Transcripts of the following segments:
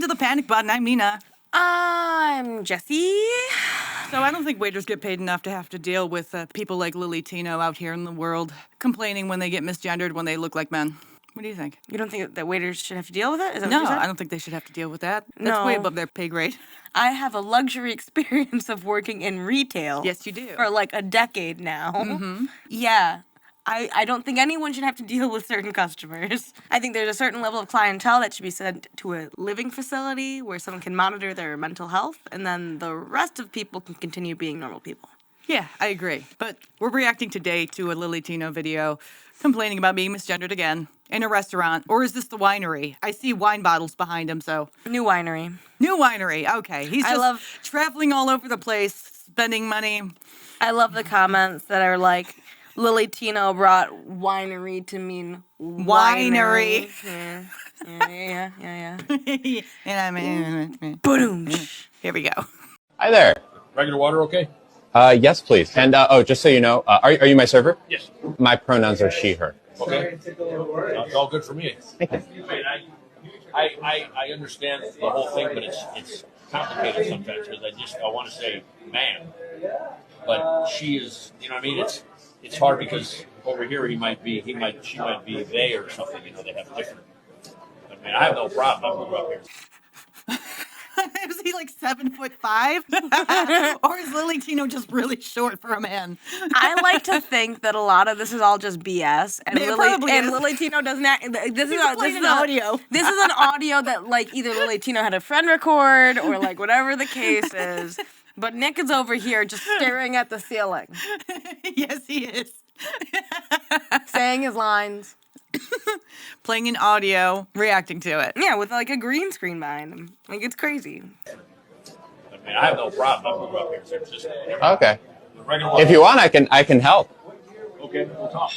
the Panic Button. I'm Mina. I'm Jessie. So I don't think waiters get paid enough to have to deal with people like Lilytino out here in the world complaining when they get misgendered when they look like men. What do you think? You don't think that waiters should have to deal with it? Is that No, what you said? I don't think they should have to deal with that. That's way above their pay grade. I have a luxury experience of working in retail. Yes, you do. For like a decade now. Mm-hmm. Yeah. I don't think anyone should have to deal with certain customers. I think there's a certain level of clientele that should be sent to a living facility where someone can monitor their mental health, and then the rest of people can continue being normal people. Yeah, I agree. But we're reacting today to a Lilytino video complaining about being misgendered again in a restaurant. Or is this the winery? I see wine bottles behind him, so. New winery. New winery, okay. He's just traveling all over the place, spending money. I love the comments that are like, Lilytino brought winery to mean winery. Yeah. Boom. Here we go. Hi there. Regular water, okay? Yes, please. And just so you know, are you my server? Yes. My pronouns are she, her. Okay. It's all good for me. Thank you. I understand the whole thing, but it's complicated sometimes because I want to say man, but she is. You know what I mean? It's hard because over here she might be they or something. You know, they have different. I mean, I have no problem. I grew up here. Is he like 7'5"? Or is Lilytino just really short for a man? I like to think that a lot of this is all just BS, and Lilytino doesn't. This is an audio. This is an audio that like either Lilytino had a friend record or like whatever the case is. But Nick is over here just staring at the ceiling. Yes, he is. Saying his lines. Playing an audio, reacting to it. Yeah, with like a green screen behind him. Like, it's crazy. I mean, I have no problem. I grew up here in San Francisco. Okay. Regular If you want, I can help. Okay, we'll talk.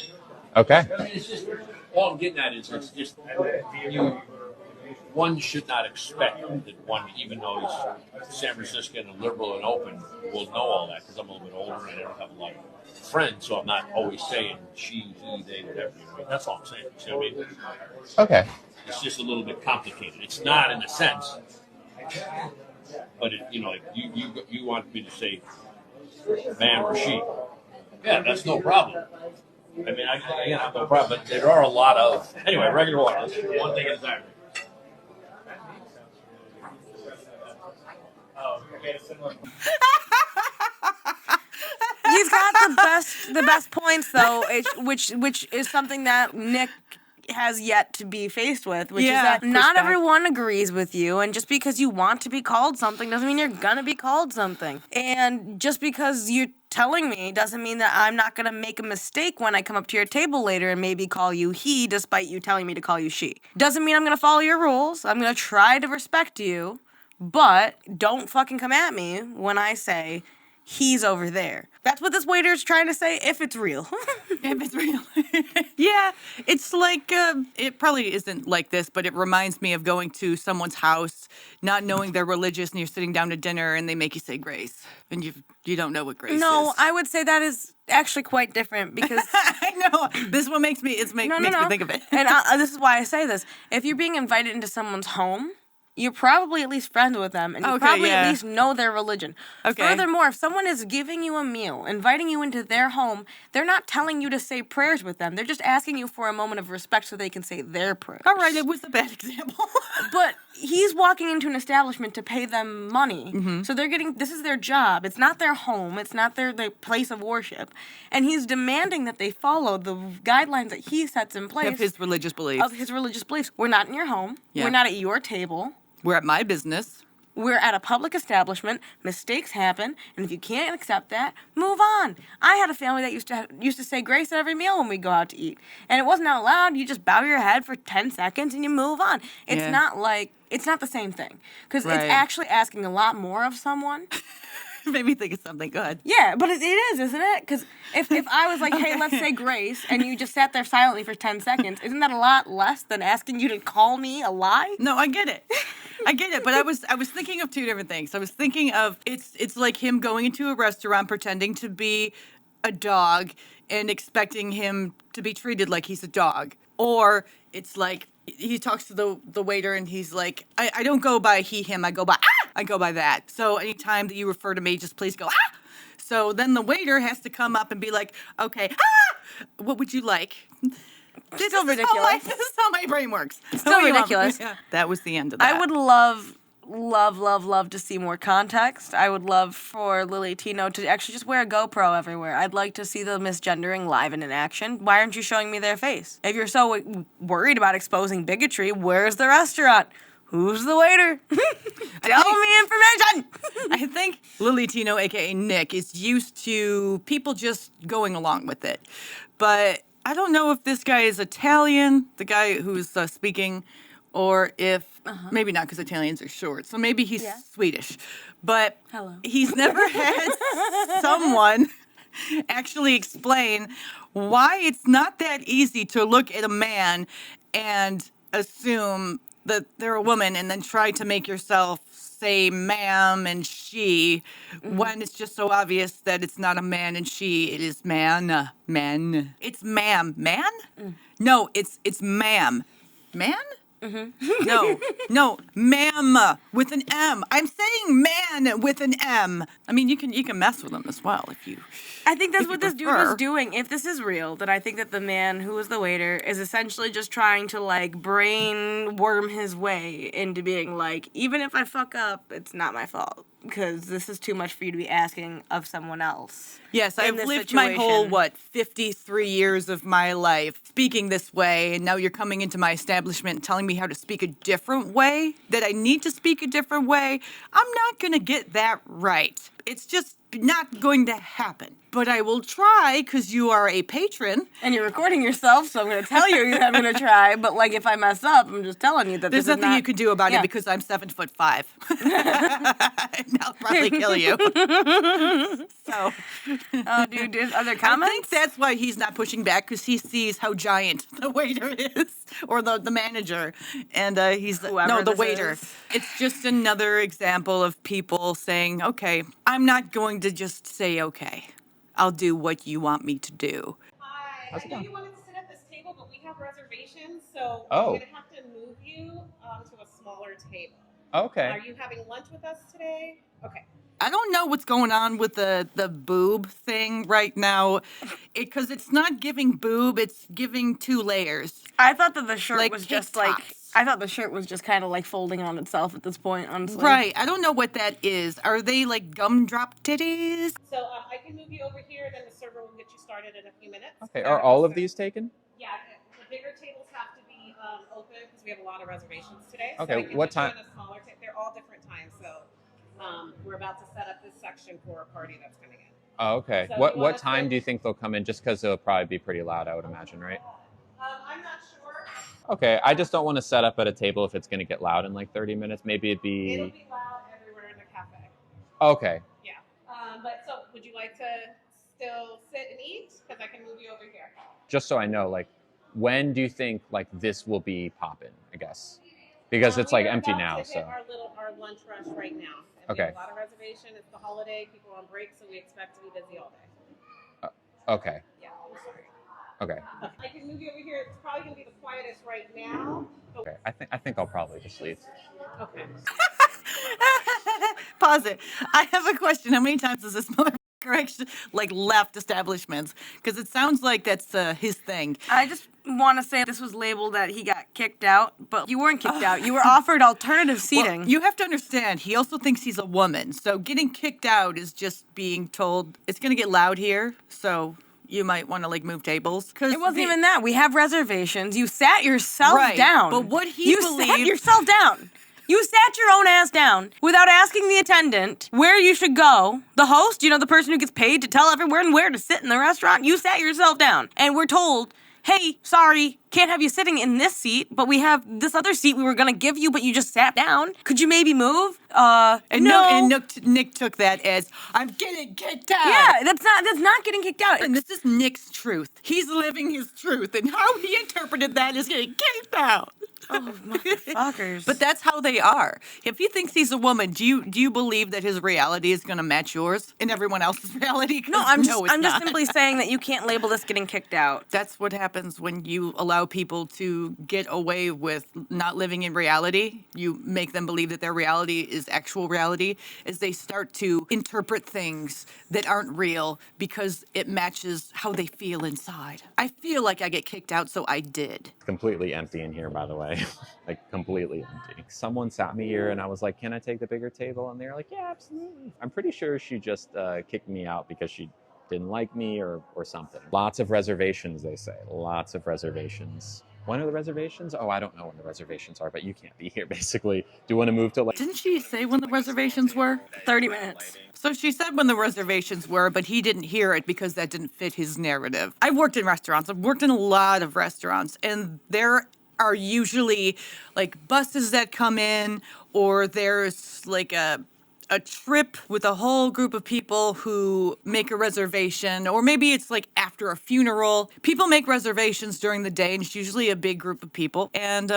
Okay. I mean, it's just all I'm getting at is it's just one should not expect that one, even though he's San Franciscan and liberal and open, will know all that because I'm a little bit older and I don't have a lot of friends, so I'm not always saying she, he, they, whatever. That's all I'm saying. You know what I mean? Okay. It's just a little bit complicated. It's not in a sense, but like you want me to say man or she. Yeah, that's no problem. I mean, I have no problem, but there are a lot of anyway. Regular water. One thing at a time. He's got the best points though, which is something that Nick has yet to be faced with, which is that not everyone agrees with you, and just because you want to be called something doesn't mean you're gonna be called something. And just because you're telling me doesn't mean that I'm not gonna make a mistake when I come up to your table later and maybe call you he despite you telling me to call you she. Doesn't mean I'm gonna follow your rules. I'm gonna try to respect you, but don't fucking come at me when I say he's over there. That's what this waiter's trying to say, if it's real. If it's real. Yeah, it's like, it probably isn't like this, but it reminds me of going to someone's house, not knowing they're religious, and you're sitting down to dinner, and they make you say grace, and you don't know what grace is. No, I would say that is actually quite different, because... I know. This one makes me think of it. And this is why I say this. If you're being invited into someone's home, you're probably at least friends with them, and you at least know their religion. Okay. Furthermore, if someone is giving you a meal, inviting you into their home, they're not telling you to say prayers with them. They're just asking you for a moment of respect so they can say their prayers. All right, it was a bad example. But he's walking into an establishment to pay them money. Mm-hmm. So this is their job. It's not their home. It's not their place of worship. And he's demanding that they follow the guidelines that he sets in place. Of his religious beliefs. We're not in your home. Yeah. We're not at your table. We're at my business. We're at a public establishment. Mistakes happen, and if you can't accept that, move on. I had a family that used to say grace at every meal when we go out to eat, and it wasn't out loud. You just bow your head for 10 seconds and you move on. It's not the same thing, because it's actually asking a lot more of someone. Made me think of something good. Yeah, but it is, isn't it? Because if I was like, hey, let's say grace, and you just sat there silently for 10 seconds, isn't that a lot less than asking you to call me a lie? No, I get it. But I was thinking of two different things. I was thinking of it's like him going into a restaurant pretending to be a dog and expecting him to be treated like he's a dog. Or it's like he talks to the waiter and he's like, I don't go by he, him, I go by I go by that. So anytime that you refer to me, just please go So then the waiter has to come up and be like, okay, what would you like? Still ridiculous. This is how my brain works. Still ridiculous. Yeah. That was the end of that. I would love to see more context. I would love for Lilytino to actually just wear a GoPro everywhere. I'd like to see the misgendering live and in action. Why aren't you showing me their face? If you're so worried about exposing bigotry, where's the restaurant? Who's the waiter? Tell me information! I think Lilytino, a.k.a. Nick, is used to people just going along with it. But I don't know if this guy is Italian, the guy who's speaking, or if, maybe not because Italians are short, so maybe he's Swedish. But he's never had someone actually explain why it's not that easy to look at a man and assume that they're a woman and then try to make yourself say ma'am and she when it's just so obvious that it's not a man and she, it is man, men. It's ma'am. Man? No, it's ma'am. Man? No, ma'am with an M. I'm saying man with an M. I mean, you can mess with them as well if you. I think that's what this dude was doing. If this is real, then I think that the man who was the waiter is essentially just trying to like brain worm his way into being like, even if I fuck up, it's not my fault because this is too much for you to be asking of someone else. Yes, I've lived my whole 53 years of my life speaking this way, and now you're coming into my establishment and telling me how to speak a different way, that I need to speak a different way. I'm not going to get that right. It's just not going to happen. But I will try because you are a patron. And you're recording yourself, so I'm going to tell you that I'm going to try. But like, if I mess up, I'm just telling you that there's nothing you can do about it because I'm 7'5". And I'll probably kill you. So, dude, other comments? I think that's why he's not pushing back because he sees how giant the waiter is, or the manager, and he's the waiter. It's just another example of people saying, "Okay, I'm not going to just say okay. I'll do what you want me to do." Hi. I know you wanted to sit at this table, but we have reservations, so Oh. we're going to have to move you to a smaller table. Okay. Are you having lunch with us today? Okay. I don't know what's going on with the boob thing right now, because it's not giving boob; it's giving 2 layers. I thought that the shirt Like was tank just like. tops. I thought the shirt was just kind of like folding on itself at this point, honestly. Right. I don't know what that is. Are they like gumdrop titties? So I can move you over here, then the server will get you started in a few minutes. Okay. Are all of these taken? Yeah, the bigger tables have to be open because we have a lot of reservations today. Okay, So I can what put you time- in a smaller they're all different times, so we're about to set up this section for a party that's coming in. Oh, okay. So What you want us time to- do you think they'll come in? Just because it'll probably be pretty loud, I would imagine, right? I'm not sure. Okay. I just don't want to set up at a table if it's going to get loud in like 30 minutes. Maybe it'd It'll be. be loud everywhere in the cafe. Okay. Yeah. But so, would you like to still sit and eat? Because I can move you over here. Just so I know, like, when do you think like this will be popping? I guess because it's like We're empty about now. to So. hit our lunch rush right now. And we Okay. have a lot of reservation. It's the holiday. People are on break, so we expect to be busy all day. Okay. Yeah. I'm sorry. Okay. I can move you over here. It's probably gonna be the quietest right now. But Okay. I think I'll probably just leave. okay. Pause it. I have a question. How many times has this motherfucker actually left establishments? Because it sounds like that's his thing. I just want to say this was labeled that he got kicked out, but you weren't kicked out. You were offered alternative seating. Well, you have to understand, he also thinks he's a woman. So getting kicked out is just being told, it's going to get loud here, so you might want to move tables. It wasn't even that. We have reservations. You sat yourself Right, down. but what he You sat believed- yourself down. You sat your own ass down without asking the attendant where you should go. The host, the person who gets paid to tell everyone where to sit in the restaurant, you sat yourself down. And we're told, hey, sorry, can't have you sitting in this seat, but we have this other seat we were going to give you, but you just sat down. Could you maybe move? Nick took that as, I'm getting kicked out. Yeah, that's not getting kicked out. And this is Nick's truth. He's living his truth, and how he interpreted that is getting kicked out. Oh, motherfuckers. But that's how they are. If he thinks he's a woman, do you believe that his reality is going to match yours and everyone else's reality? No, I'm it's just not. simply saying that you can't label this getting kicked out. That's what happens when you allow people to get away with not living in reality. You make them believe that their reality is actual reality, as they start to interpret things that aren't real because it matches how they feel inside. I feel like I get kicked out, so I did. Completely empty in here, by the way. Like, completely empty. Someone sat me here and I was like, can I take the bigger table? And they're like, yeah, absolutely. I'm pretty sure she just kicked me out because she didn't like me or something. Lots of reservations, they say. Lots of reservations. When are the reservations? Oh, I don't know when the reservations are, but you can't be here, basically. Do you want to move to, like... Didn't she say when the reservations were? 30 minutes. So she said when the reservations were, but he didn't hear it because that didn't fit his narrative. I've worked in restaurants. I've worked in a lot of restaurants, and there are usually like buses that come in, or there's like a trip with a whole group of people who make a reservation, or maybe it's like after a funeral. People make reservations during the day, and it's usually a big group of people. And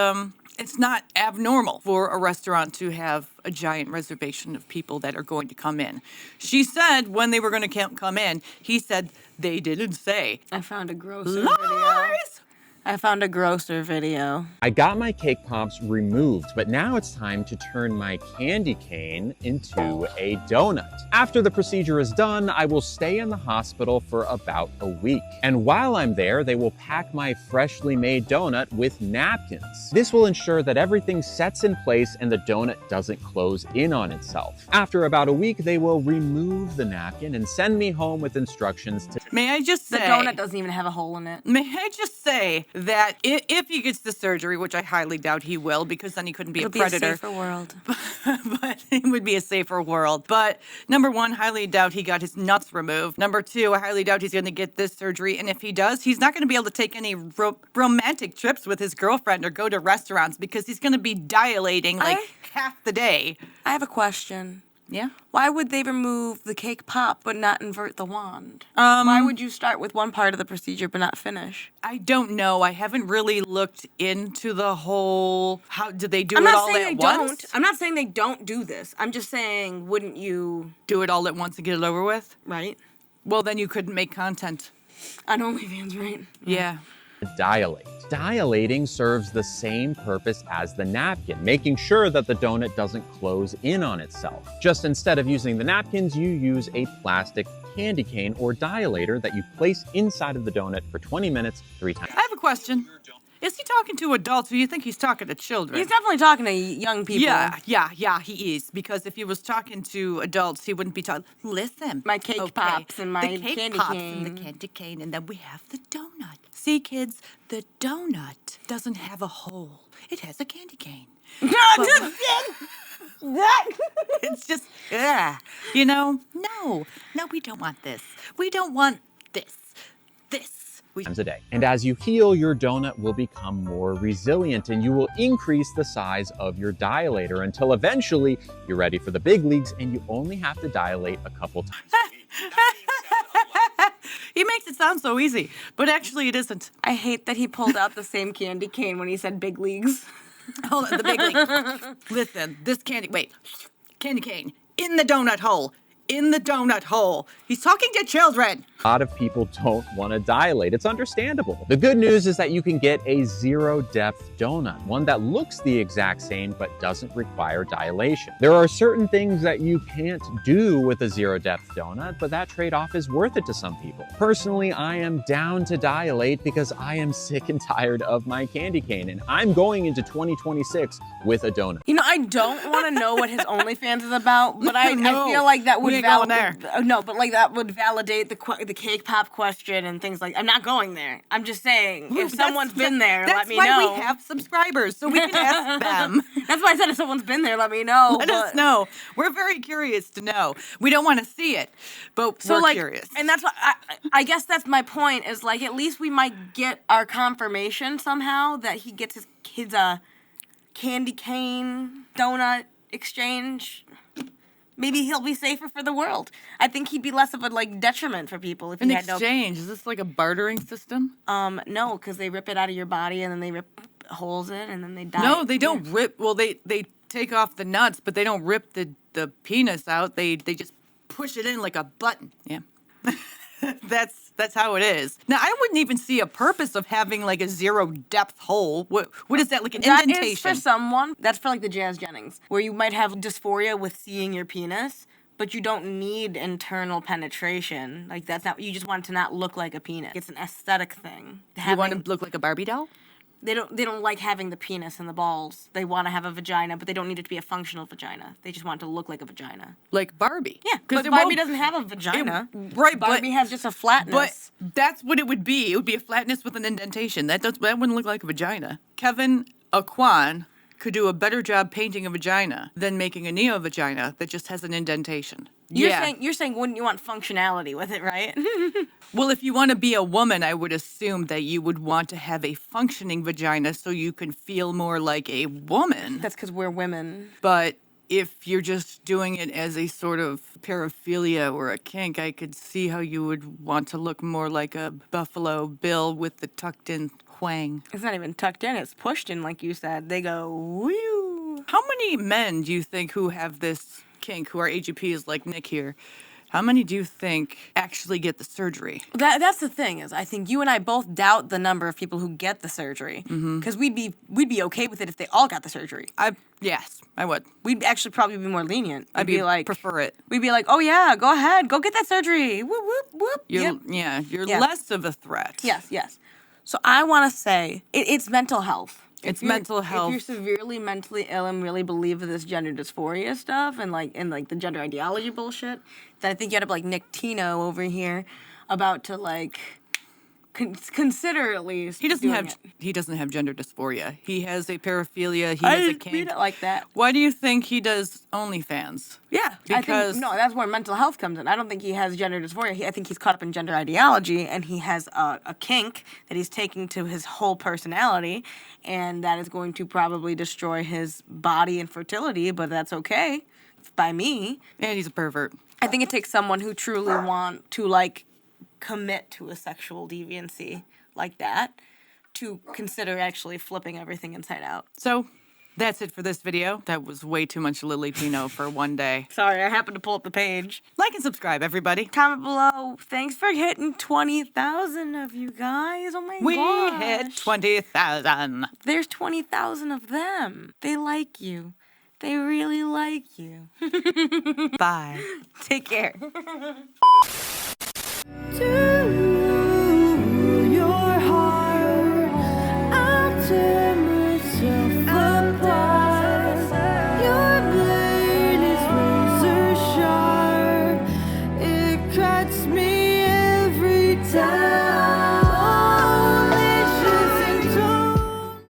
it's not abnormal for a restaurant to have a giant reservation of people that are going to come in. She said when they were going to come in, he said they didn't say. I found a grosser Lies! video. I found a grosser video. I got my cake pops removed, but now it's time to turn my candy cane into a donut. After the procedure is done, I will stay in the hospital for about a week. And while I'm there, they will pack my freshly made donut with napkins. This will ensure that everything sets in place and the donut doesn't close in on itself. After about a week, they will remove the napkin and send me home with instructions to... May I just say... The donut doesn't even have a hole in it. May I just say that if he gets the surgery, which I highly doubt he will, because then he couldn't be a predator. It'll be a safer world. But it would be a safer world. But number one, highly doubt he got his nuts removed. Number two, I highly doubt he's going to get this surgery. And if he does, he's not going to be able to take any romantic trips with his girlfriend or go to restaurants because he's going to be dilating like half the day. I have a question. Yeah? Why would they remove the cake pop but not invert the wand? Why would you start with one part of the procedure but not finish? I don't know. I haven't really looked into the whole, how did they do it all at once? I'm not saying they don't do this. I'm just saying, wouldn't you Do it all at once and get it over with? right? Well, then you couldn't make content. On OnlyFans, right? Yeah. dilate. Dilating serves the same purpose as the napkin, making sure that the donut doesn't close in on itself. Just instead of using the napkins, you use a plastic candy cane or dilator that you place inside of the donut for 20 minutes 3 times. I have a question. Is he talking to adults or do you think he's talking to children? He's definitely talking to young people. Yeah, he is. Because if he was talking to adults, he wouldn't be talking. Listen. My cake pops and my the cake candy pops cane. and the candy cane, and then we have the donut. See, kids, the donut doesn't have a hole. It has a candy cane. It's just, you know, no, we don't want this. We don't want this. Times a day. And as you heal, your donut will become more resilient and you will increase the size of your dilator until eventually you're ready for the big leagues and you only have to dilate a couple times. He makes it sound so easy, but actually it isn't. I hate that he pulled out the same candy cane when he said big leagues. Hold on, the big league. Listen, this candy cane in the donut hole. In the donut hole. He's talking to children. A lot of people don't want to dilate. It's understandable. The good news is that you can get a zero-depth donut, one that looks the exact same but doesn't require dilation. There are certain things that you can't do with a zero-depth donut, but that trade-off is worth it to some people. Personally, I am down to dilate because I am sick and tired of my candy cane, and I'm going into 2026 with a donut. You know, I don't want to know what his OnlyFans is about, but I feel like that would there. No, but like that would validate the cake pop question and things like. I'm not going there. I'm just saying if someone's been there, let me know. That's why we have subscribers, so we can ask them. That's why I said if someone's been there, let me know. Let us know. We're very curious to know. We don't want to see it, but we're curious. And that's what I guess that's my point. Is like at least we might get our confirmation somehow that he gets his kids a candy cane donut exchange. Maybe he'll be safer for the world. I think he'd be less of a detriment for people if he had exchange. Is this like a bartering system? No, because they rip it out of your body and then they rip holes in and then they dye No, it. they don't rip. Well, they take off the nuts, but they don't rip the penis out. They just push it in like a button. Yeah. That's how it is. Now, I wouldn't even see a purpose of having like a 0 depth hole. What is that, like an That indentation? is for someone. That's for like the Jazz Jennings, where you might have dysphoria with seeing your penis, but you don't need internal penetration. Like that's not. You just want it to not look like a penis. It's an aesthetic thing. You want to look like a Barbie doll? They don't like having the penis and the balls. They want to have a vagina, but they don't need it to be a functional vagina. They just want it to look like a vagina. Like Barbie? Yeah, because but Barbie doesn't have a vagina. Right, Barbie has just a flatness. But that's what it would be. It would be a flatness with an indentation. That wouldn't look like a vagina. Kevin Aquan could do a better job painting a vagina than making a neo-vagina that just has an indentation. You're saying wouldn't you want functionality with it, right? Well, if you want to be a woman, I would assume that you would want to have a functioning vagina so you can feel more like a woman. That's because we're women. But if you're just doing it as a sort of paraphilia or a kink, I could see how you would want to look more like a Buffalo Bill with the tucked in wang. It's not even tucked in, it's pushed in, like you said. They go, woo. How many men do you think who have this kink, who are AGPs like Nick here, how many do you think actually get the surgery? That's the thing, is I think you and I both doubt the number of people who get the surgery. Because we'd be okay with it if they all got the surgery. Yes, I would. We'd actually probably be more lenient. I'd be like, prefer it. We'd be like, oh yeah, go ahead, go get that surgery. Whoop, whoop, whoop. You're Yeah. less of a threat. Yes. So I want to say it's mental health. It's mental health. If you're severely mentally ill and really believe in this gender dysphoria stuff and the gender ideology bullshit, then I think you end up like Lilytino over here, about to like consider at least. He doesn't have gender dysphoria. He has a paraphilia. He has a kink. Read it like that. Why do you think he does OnlyFans? Yeah, Because that's where mental health comes in. I don't think he has gender dysphoria. I think he's caught up in gender ideology, and he has a kink that he's taking to his whole personality, and that is going to probably destroy his body and fertility. But that's okay by me. And he's a pervert. I think it takes someone who truly want to like commit to a sexual deviancy like that to consider actually flipping everything inside out. So that's it for this video. That was way too much Lilytino for one day. Sorry, I happened to pull up the page. Like and subscribe, everybody. Comment below. Thanks for hitting 20,000 of you guys. Oh my We gosh. hit 20,000. There's 20,000 of them. They like you. They really like you. Bye. Take care. Do